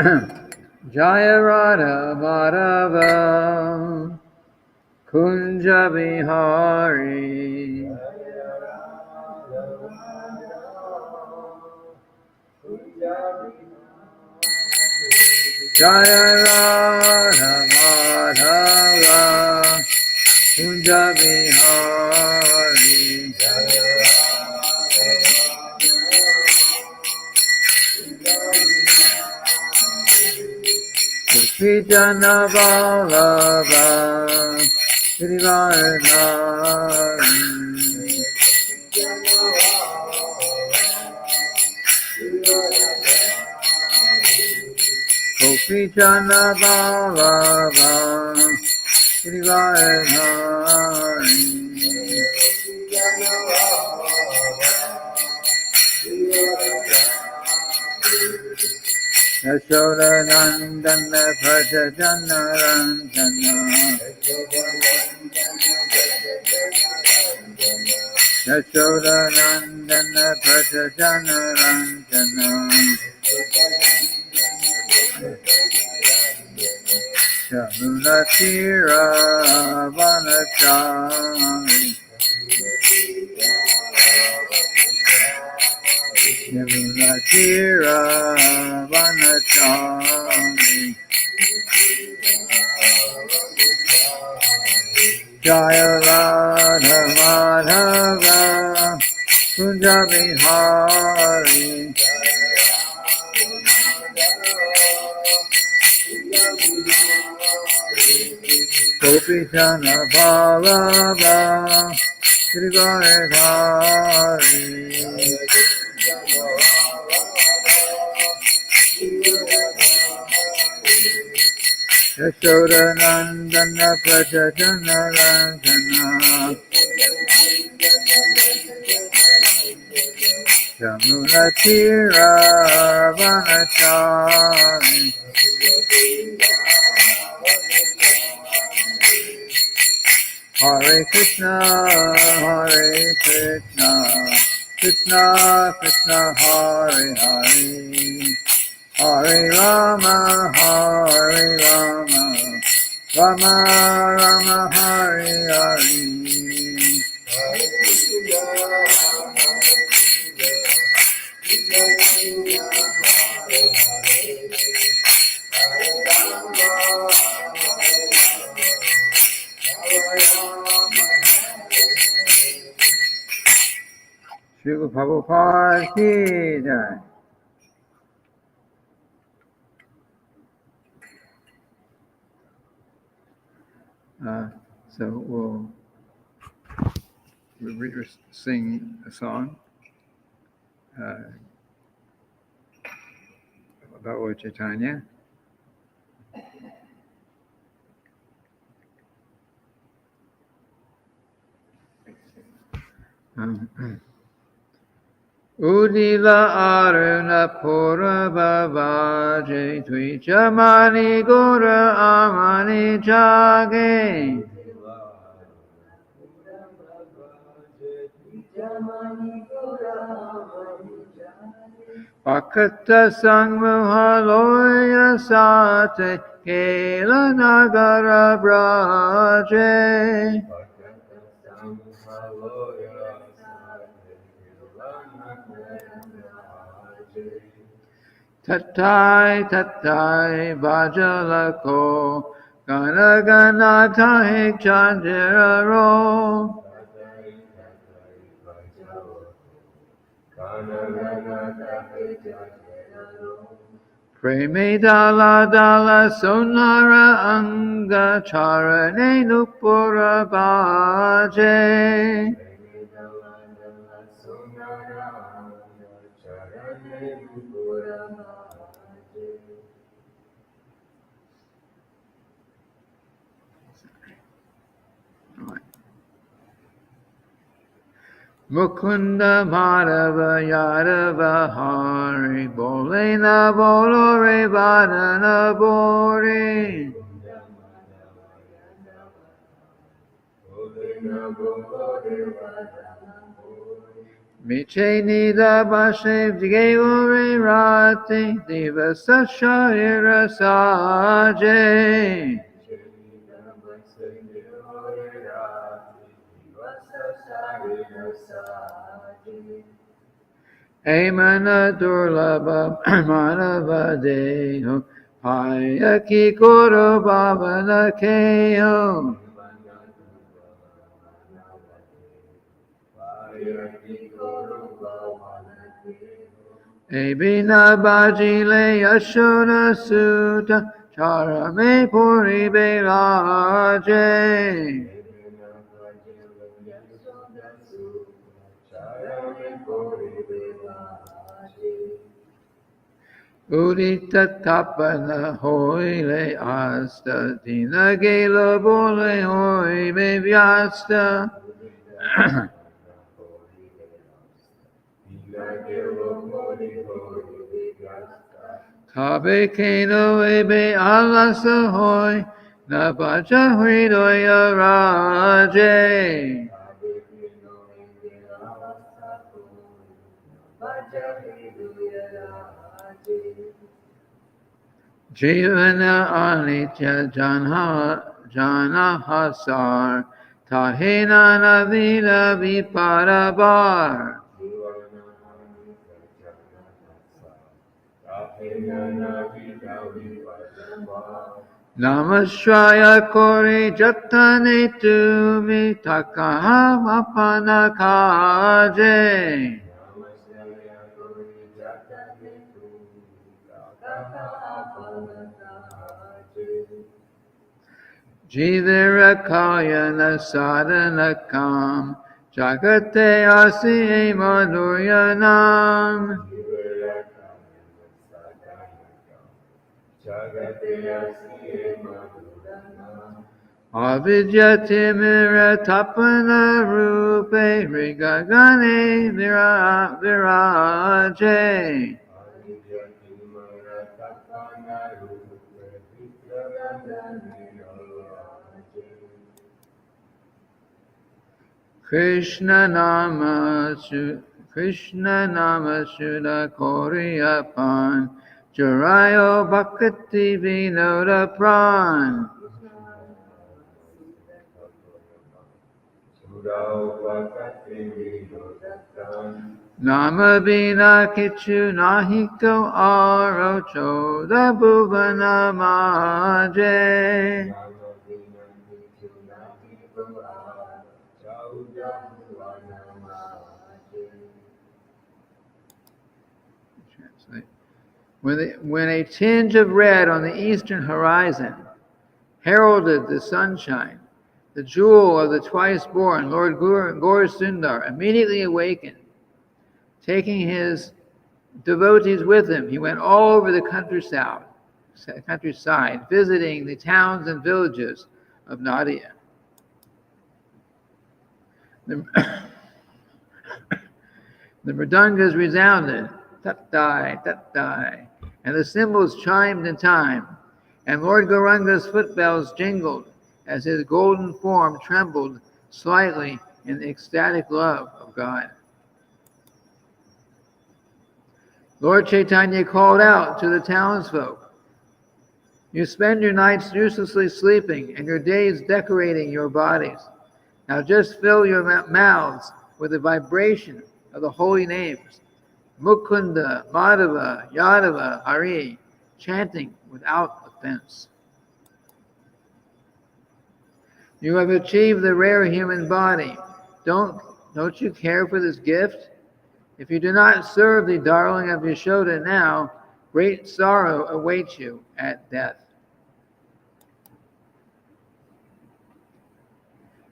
Jaya Radha Madhava Kunja Bihari Jaya Radha Madhava Kunja Bihari Krishna Vallabha Srivardhari Krishna Vallabha Srivardhari Yashoda Nandana Prajajana Ranjana Yashoda Nandana Prajajana Ranjana Yamuna Tira Vanachari Yamuna Tira Vanachari Jaya Radha Madhava Kunja Bihari Gopi Jana Vallabha Srivardhari Yashoda Nandana Prajajana Ranjana Yamuna Tira Vanachari Hare Krishna, Krishna Krishna, Hare Hare, Hare Rama, Rama Rama, Hare Hare. Srila Prabhupada ki jai. So we'll sing a song about Lord Chaitanya. Adi-lila aruna pura bhavaje Tvichamani gura amani jage Pakata sangmuhaloya sate Kela nagara braje Tatai Bajalako Ganaganata Chandero Preme Dala Dala Sonara Anga Charane Nupura Baje Mukunda Madhava Yadava Hari Bolena Bolore Vadana Bori Miche nida bashe vgevore rate divasa sharira saje. Emana durlabha manava deho Hayaki koro bhavana keho Ebina bajile yashona sutta Charame puri belaje Udita tapana hoile asta Dina gela bole hoi me vyasta Kabe keno ebe alasa hoi Na baja hridoya raje Jivana anitya jana hasar Tahena navila viparabar Namashraya kore jatane tumi takaham apana kaje Jivira kayana sadhana kam Jagate asi madhuryanam Avidyatimira tapana rupe rigagane viraje Krishna nama Shuddha Koriyapan Jarayo Bhakti Vinoda Pran Nama Bina Kichu Nahiko Arocho Da Bhuvana Maje Translate. When a tinge of red on the eastern horizon heralded the sunshine, the jewel of the twice-born Lord Gaur Sundar immediately awakened. Taking his devotees with him, he went all over the countryside, visiting the towns and villages of Nadia. The mridangas resounded, tat-dai, tat-dai, and the cymbals chimed in time, and Lord Gauranga's footbells jingled as his golden form trembled slightly in the ecstatic love of God. Lord Chaitanya called out to the townsfolk, "You spend your nights uselessly sleeping and your days decorating your bodies. Now just fill your mouths with the vibration of the holy names, Mukunda, Madhava, Yadava, Hari, chanting without offense. You have achieved the rare human body. Don't you care for this gift? If you do not serve the darling of Yashoda now, great sorrow awaits you at death."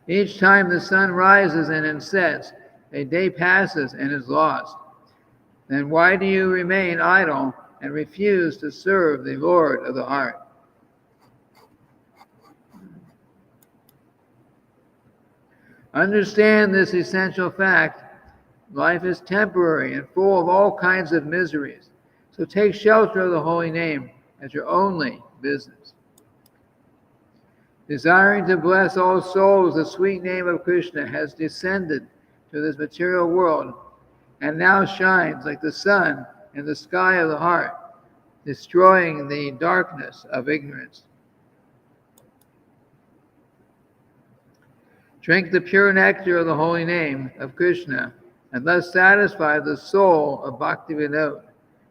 Each time the sun rises and sets, a day passes and is lost. Then why do you remain idle and refuse to serve the Lord of the heart? Understand this essential fact. Life is temporary and full of all kinds of miseries. So take shelter of the holy name as your only business. Desiring to bless all souls, the sweet name of Krishna has descended to this material world and now shines like the sun in the sky of the heart, destroying the darkness of ignorance. Drink the pure nectar of the holy name of Krishna, and thus satisfy the soul of Bhakti Vinod.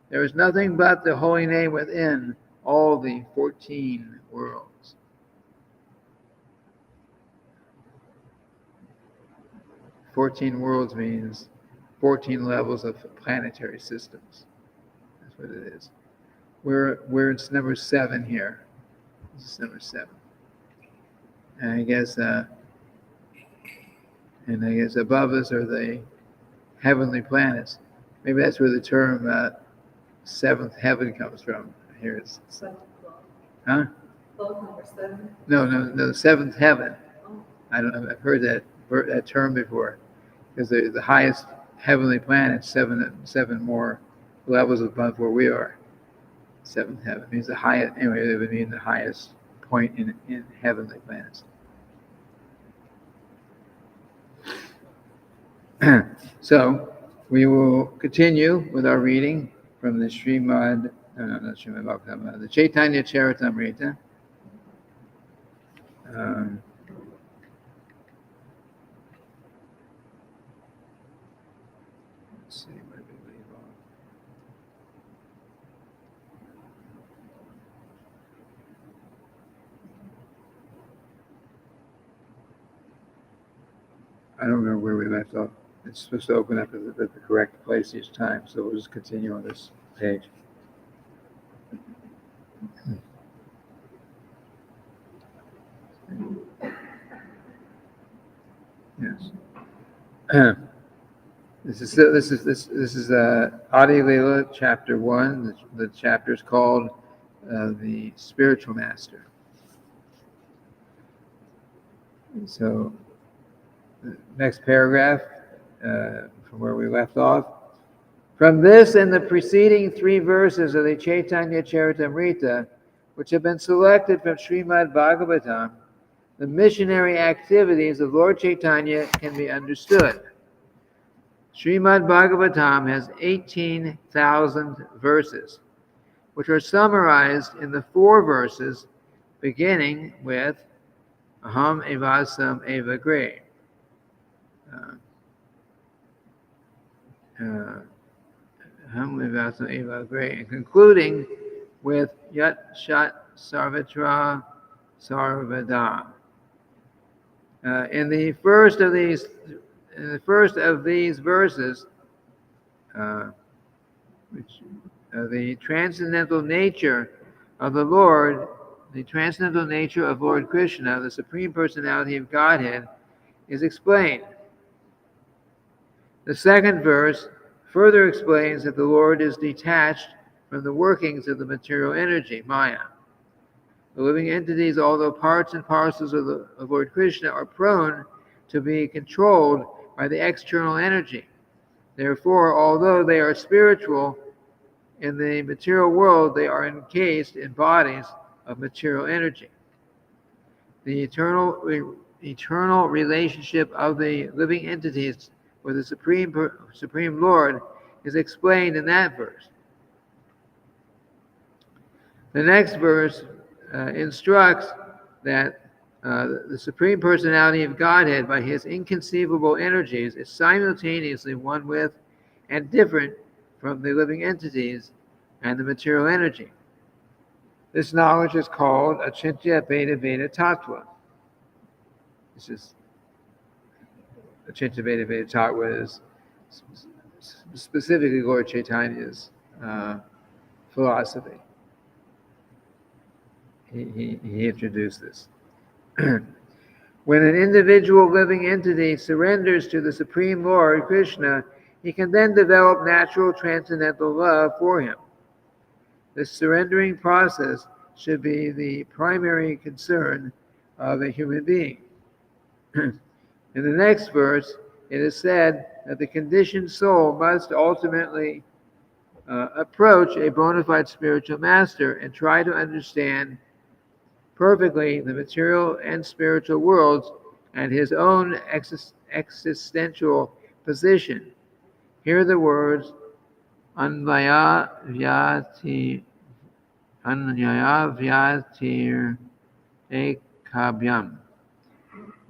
There is nothing but the holy name within all the 14 worlds. 14 worlds means 14 levels of planetary systems. That's what it is. It's number 7 here. This is number 7. And I guess above us are the heavenly planets. Maybe that's where the term seventh heaven comes from. Here it's. Huh? Number 7? No, seventh heaven. I've heard that term before, because the highest heavenly planet, seven more levels above where we are. Seventh heaven means the highest. Anyway, it would mean the highest point in heavenly planets. So we will continue with our reading from the the Caitanya-caritamrita. Let's see, where did we leave off? I don't remember where we left off. It's supposed to open up at the correct place each time, so we'll just continue on this page. Yes. This is Adi-lila, chapter 1. The chapter is called the Spiritual Master. So, the next paragraph from where we left off. From this and the preceding 3 verses of the Caitanya-caritamrita, which have been selected from Srimad Bhagavatam, the missionary activities of Lord Chaitanya can be understood. Srimad Bhagavatam has 18,000 verses, which are summarized in the 4 verses beginning with Aham evasam eva gre. And concluding with Yat Shat Sarvatra Sarvada. In the first of these verses, the transcendental nature of the Lord, the transcendental nature of Lord Krishna, the Supreme Personality of Godhead, is explained. The second verse further explains that the Lord is detached from the workings of the material energy, Maya. The living entities, although parts and parcels of Lord Krishna, are prone to be controlled by the external energy. Therefore, although they are spiritual, in the material world they are encased in bodies of material energy. The eternal relationship of the living entities with the Supreme Lord is explained in that verse. The next verse instructs that the Supreme Personality of Godhead, by his inconceivable energies, is simultaneously one with and different from the living entities and the material energy. This knowledge is called Achintya Beta Beta Tattva. This is Achintya Beta Beta Tattva is specifically Lord Chaitanya's philosophy. He introduced this. When an individual living entity surrenders to the Supreme Lord Krishna, he can then develop natural transcendental love for him. This surrendering process should be the primary concern of a human being. In the next verse, it is said that the conditioned soul must ultimately approach a bona fide spiritual master and try to understand perfectly the material and spiritual worlds and his own existential position. Hear the words Anvaya Vyatir Ekabhyam,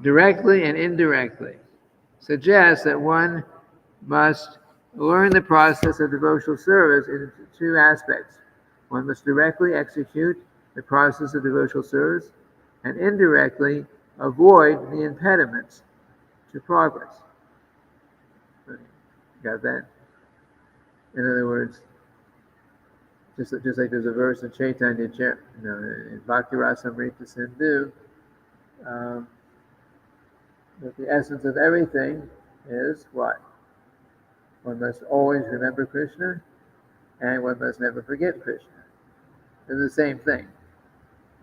directly and indirectly, suggests that one must learn the process of devotional service in two aspects. One must directly execute the process of devotional service and indirectly avoid the impediments to progress. Got that? In other words, just like there's a verse in Caitanya-caritamrita, in Bhakti-rasamrita Sindhu, that the essence of everything is what? One must always remember Krishna, and one must never forget Krishna. They're the same thing.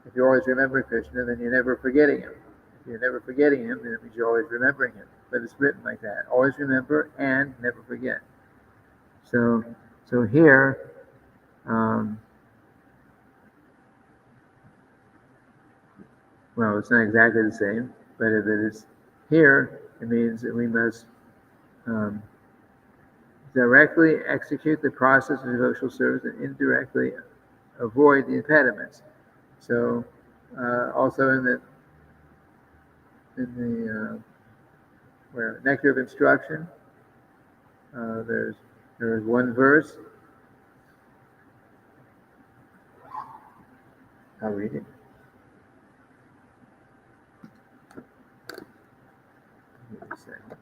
If you always remember Krishna, then you're never forgetting him. If you're never forgetting him, then it means you're always remembering him. But it's written like that. Always remember and never forget. So here, well, it's not exactly the same, but if it is here, it means that we must directly execute the process of devotional service and indirectly avoid the impediments. So, also in the where Nectar of Instruction, there's one verse. I'll read it. Give me a second.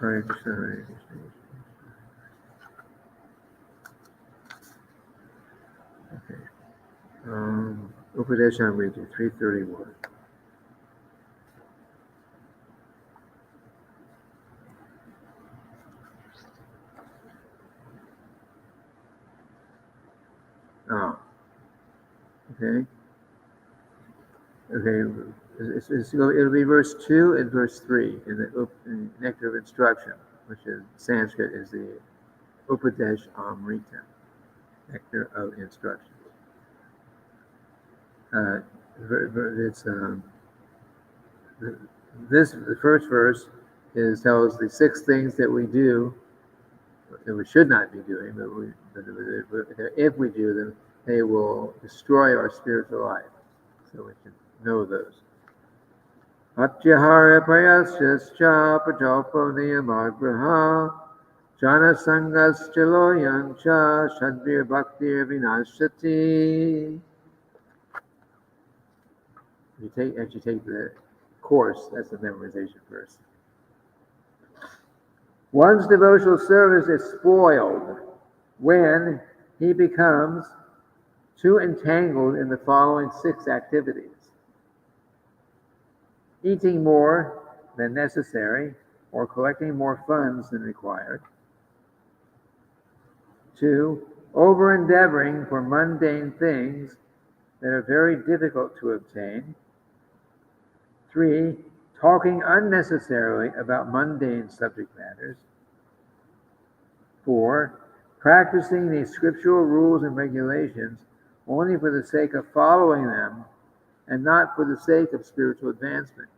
Hare Krishna, Hare Krishna. Okay. Upadeshamrita 331. Oh, okay. Okay, it'll be verse 2 and verse 3 in the Nectar of Instruction, which in Sanskrit is the Upadeshamrita, Nectar of Instruction. It's the first verse tells the 6 things that we do that we should not be doing, but if we do them, they will destroy our spiritual life. So we should know those. Atyahara prayasyascha prajalpo niyamagraha jana sangascha loyancha shadvir bhaktir vinashati. As you take the course, that's the memorization verse. One's devotional service is spoiled when he becomes too entangled in the following 6 activities: eating more than necessary or collecting more funds than required. 2, over-endeavoring for mundane things that are very difficult to obtain. 3, talking unnecessarily about mundane subject matters. 4, practicing these scriptural rules and regulations only for the sake of following them and not for the sake of spiritual advancement.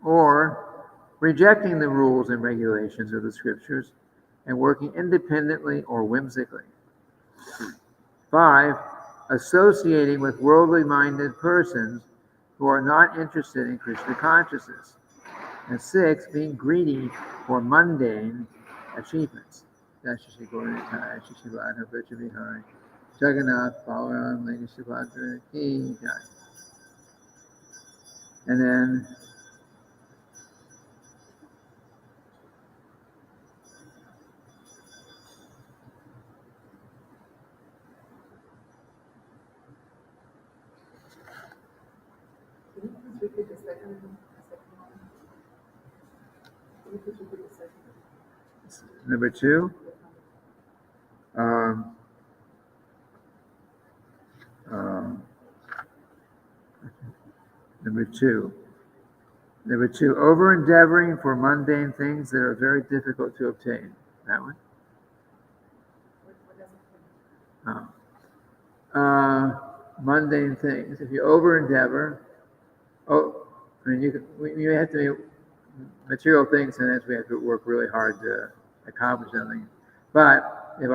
Or rejecting the rules and regulations of the scriptures and working independently or whimsically. 5, associating with worldly-minded persons who are not interested in Krishna consciousness. And 6, being greedy for mundane achievements. Jagannath, Balaram, Lady Subhadra, Ki Jai. And then Can you please repeat the second one? Can you please repeat the second one? number 2, Number two. Number two, over-endeavoring for mundane things that are very difficult to obtain. That one? What does it Oh. Mundane things. If you over-endeavor, I mean, you have to be material things, and that's we have to work really hard to accomplish something. But if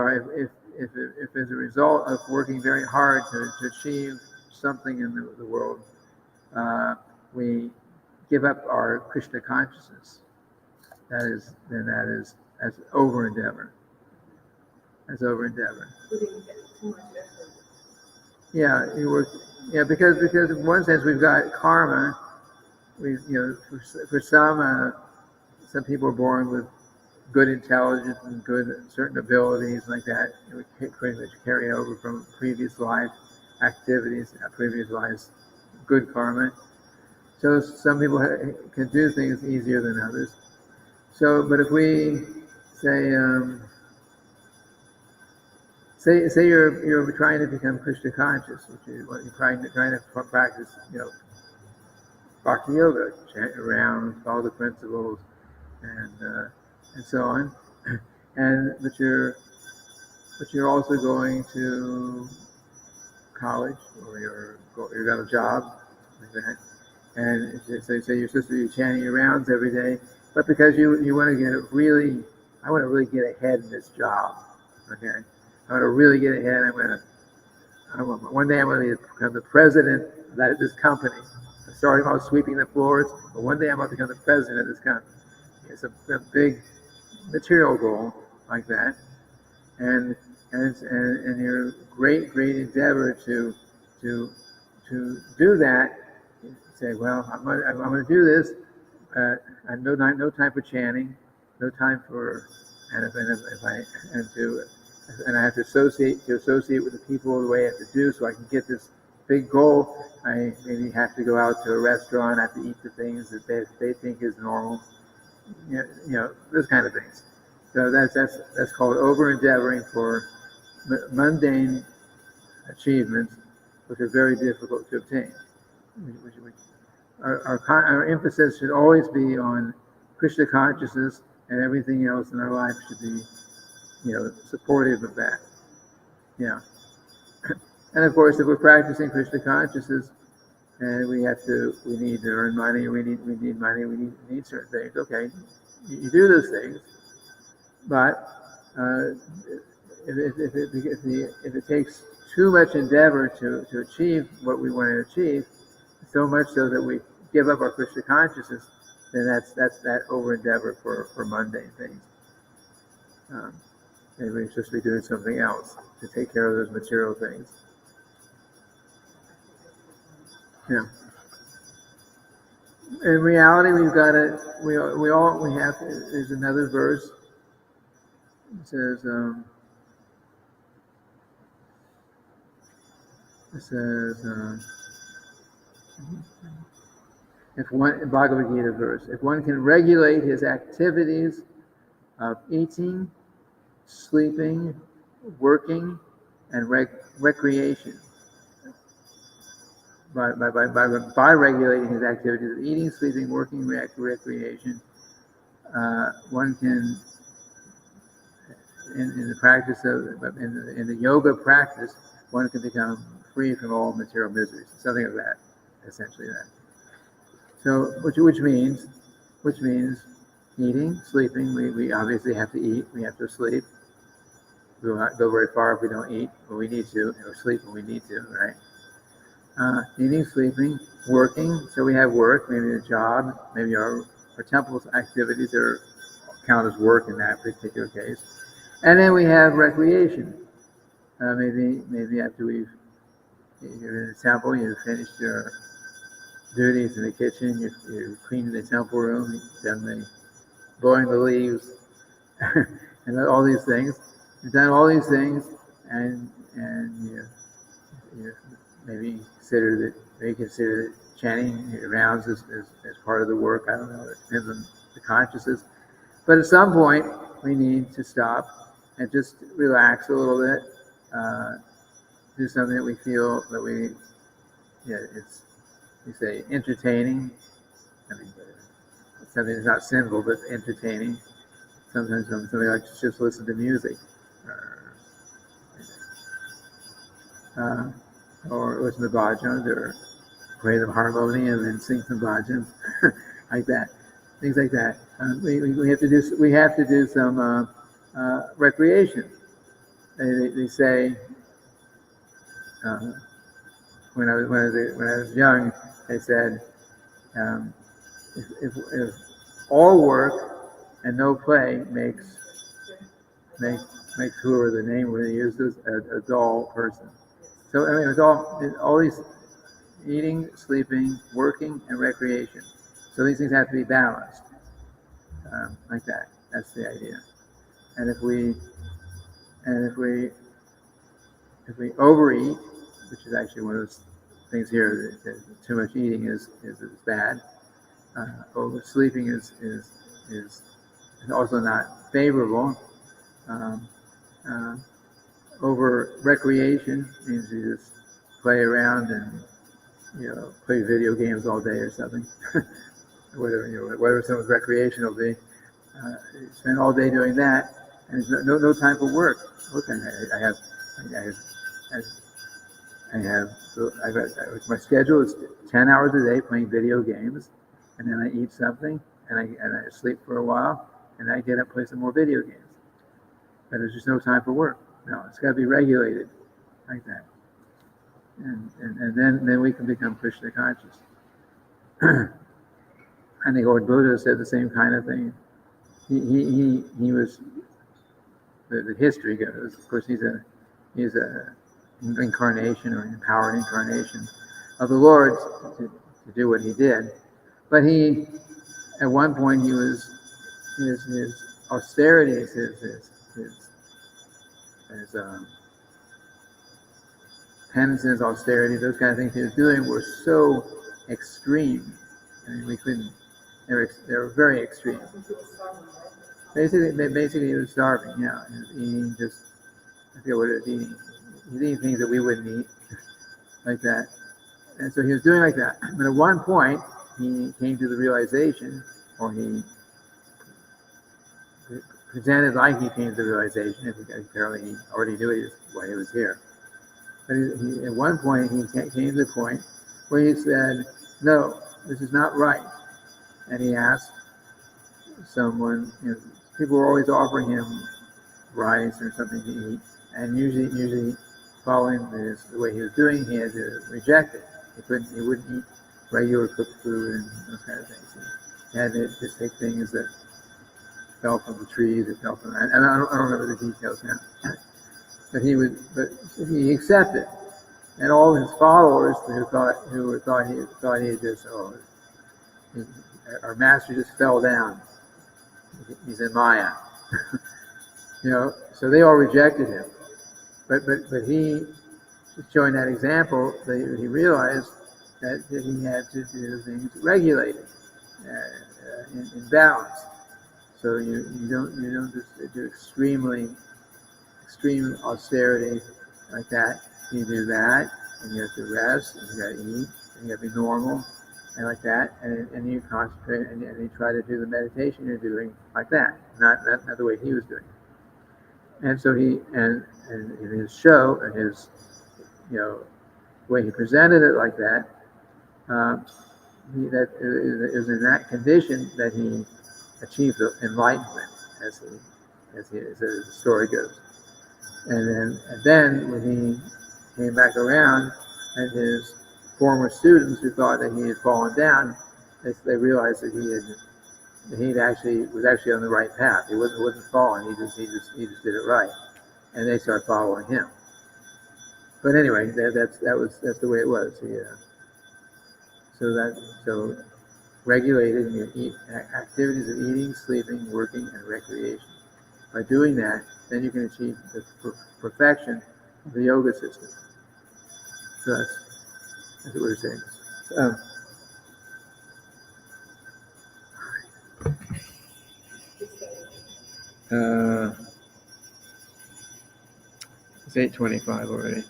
as a result of working very hard to achieve something in the world, we give up our Krishna consciousness, that is as over endeavor. As over endeavor. putting too much effort? Yeah, you work. Yeah, because in one sense we've got karma. For some people are born with good intelligence and good certain abilities like that. We pretty much carry over from previous life activities, previous lives, good karma. So some people can do things easier than others. So, but if we say you're trying to become Krishna conscious, which is what you're trying to practice, Bhakti yoga, chant around, follow the principles, and so on. But you're also going to college, or you've got a job like that, and so you're supposed to be chanting your rounds every day, but because you want to I want to really get ahead in this job. Okay, I want to really get ahead. One day I'm going to become the president of this company. I'm starting off sweeping the floors, but one day I'm going to become the president of this company. It's a big material goal like that, and your great endeavor to do that. You say, well, I'm going to do this. I have no time for chanting, no time for and I have to associate with the people the way I have to do so I can get this big goal. I maybe have to go out to a restaurant, I have to eat the things that they think is normal. Those kind of things. So that's called over-endeavoring for mundane achievements, which are very difficult to obtain. Our emphasis should always be on Krishna consciousness, and everything else in our life should be, supportive of that. Yeah. And of course, if we're practicing Krishna consciousness, and we need to earn money, we need money, we need certain things. Okay, you do those things, but if it takes too much endeavor to achieve what we want to achieve, so much so that we give up our Krishna consciousness, then that's that over endeavor for mundane things. Maybe we're supposed to be doing something else to take care of those material things. Yeah. In reality, we've got to. There's another verse. It says. Bhagavad Gita verse. If one can regulate his activities of eating, sleeping, working, and recreation. By regulating his activities of eating, sleeping, working, recreation, one can, in the practice in the yoga practice, one can become free from all material miseries. Something of that, essentially that. So, which means eating, sleeping. We obviously have to eat. We have to sleep. We will not go very far if we don't eat, but we need to, or sleep when we need to, right? Eating, sleeping, working. So we have work, maybe a job, maybe our temple activities count as work in that particular case. And then we have recreation. Maybe after you're in the temple, you've finished your duties in the kitchen, you're cleaning the temple room, you've done blowing the leaves, and all these things. You've done all these things, and you maybe consider that chanting your rounds as part of the work. I don't know. It depends on the consciousness. But at some point, we need to stop and just relax a little bit. Do something that we feel that we say entertaining. I mean, something that's not sinful, but entertaining. Sometimes somebody likes to just listen to music, or listen to bhajans, or play the harmonium and sing some bhajans, like that. Things like that. We have to do some recreation. They say when I was young, they said if all work and no play makes whoever the name we're going to use this a dull person. So I mean, it was all these eating, sleeping, working, and recreation. So these things have to be balanced, like that. That's the idea. And if we overeat, which is actually one of those things here, that too much eating is bad. Oversleeping is also not favorable. Over recreation means you just play around and play video games all day or something. Whatever someone's recreation will be. Spend all day doing that, and there's no time for work. Look, my schedule is 10 hours a day playing video games, and then I eat something, and I sleep for a while, and I get up and play some more video games. But there's just no time for work. No, it's got to be regulated like that, and then we can become Krishna conscious. I think Lord Buddha said the same kind of thing. He was, the history goes, of course, he's a incarnation or an empowered incarnation of the Lord to do what he did. But he, at one point, he was his austerities, his penances, austerity, those kind of things he was doing were so extreme. I mean, we couldn't. They were very extreme. Basically, he was starving. Yeah, he was eating just. I forget what he was eating. He was eating things that we wouldn't eat, like that. And so he was doing like that. But at one point, he came to the realization, or he presented like he came to the realization. Apparently, he already knew why he was here. But at one point, he came to the point where he said, "No, this is not right." And he asked someone. People were always offering him rice or something to eat, and usually following the way he was doing, he had to reject it. He wouldn't eat regular cooked food and those kind of things. He had to just take things that fell from the trees, that fell from. And I don't remember the details now. But he accepted, and all his followers who thought he had just our master just fell down. He's in Maya, So they all rejected him, but he, showing that example, he realized that he had to do things regulated, in balance. So you don't just do extreme austerity like that. You do that, and you have to rest, and you got to eat, and you got to be normal, and like that, and you concentrate, and you try to do the meditation you're doing like that, not the way he was doing. And so and in his show and his way he presented it like that, that it was in that condition that he achieved enlightenment, as the story goes. And then when he came back around, and his former students who thought that he had fallen down, they realized that he was actually on the right path. He wasn't falling. He just did it right, and they started following him. But anyway, that's the way it was. So regulated in your activities of eating, sleeping, working, and recreation. By doing that, then you can achieve the perfection of the yoga system. So that's what we're saying. It's 8:25 already.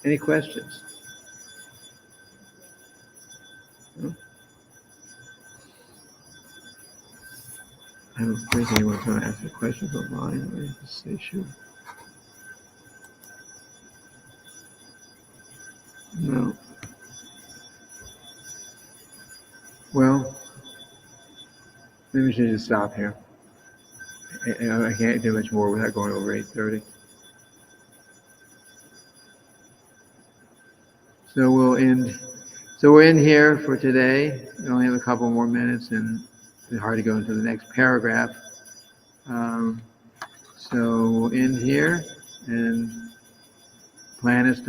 Any questions? I don't think anyone's going to ask me questions online on this issue. No. Well, maybe we should just stop here. I can't do much more without going over 8:30. So we'll end. So we're in here for today. We only have a couple more minutes, and it's hard to go into the next paragraph. So we'll end here, and plan is to